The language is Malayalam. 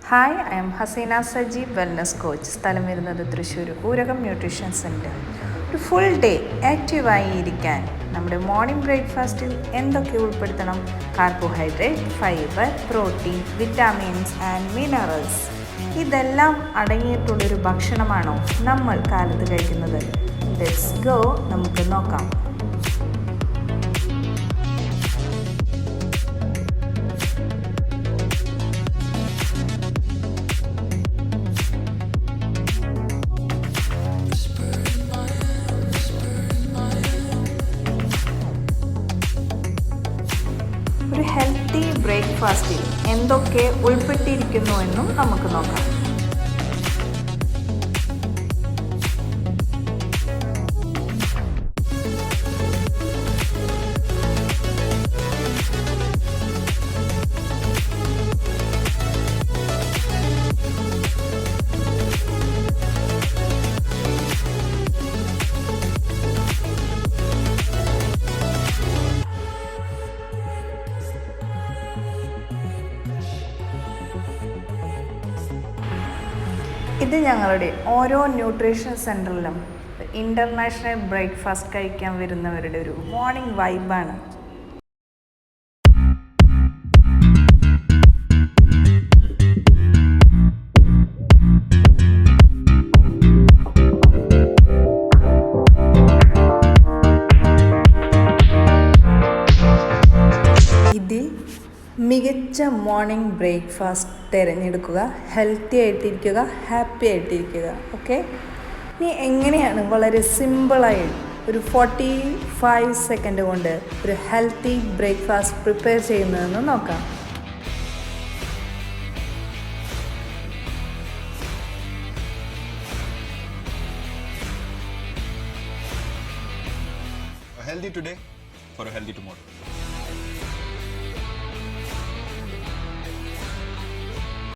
Hi, I am Haseena Sajeev wellness coach. സ്ഥലം വരുന്നത് തൃശ്ശൂർ ഊരകം ന്യൂട്രീഷൻ സെൻറ്റർ. ഒരു ഫുൾ ഡേ ആക്റ്റീവായി ഇരിക്കാൻ നമ്മുടെ മോർണിംഗ് ബ്രേക്ക്ഫാസ്റ്റിൽ എന്തൊക്കെ ഉൾപ്പെടുത്തണം? Carbohydrate, fibre, protein, vitamins and minerals ഇതെല്ലാം അടങ്ങിയിട്ടുള്ളൊരു ഭക്ഷണമാണോ നമ്മൾ കാലത്ത് കഴിക്കുന്നത്? ലെറ്റ്സ് ഗോ, നമുക്ക് നോക്കാം. ഒരു ഹെൽത്തി ബ്രേക്ക്ഫാസ്റ്റിൽ എന്തൊക്കെ ഉൾപ്പെട്ടിരിക്കുന്നു എന്നും നമുക്ക് നോക്കാം. ഇത് ഞങ്ങളുടെ ഓരോ ന്യൂട്രീഷൻ സെൻറ്ററിലും ഇൻ്റർനാഷണൽ ബ്രേക്ക്ഫാസ്റ്റ് കഴിക്കാൻ വരുന്നവരുടെ ഒരു മോർണിംഗ് വൈബാണ്. ഇതിൽ മികച്ച മോർണിംഗ് ബ്രേക്ക്ഫാസ്റ്റ് തിരഞ്ഞെടുക്കുക, ഹെൽത്തി ആയിട്ടിരിക്കുക, ഹാപ്പി ആയിട്ടിരിക്കുക. ഓക്കെ, ഇനി എങ്ങനെയാണ് വളരെ സിമ്പിളായി ഒരു 45 സെക്കൻഡ് കൊണ്ട് ഒരു ഹെൽത്തി ബ്രേക്ക്ഫാസ്റ്റ് പ്രിപ്പയർ ചെയ്യുന്നതെന്ന് നോക്കാം. A healthy today for a healthy tomorrow.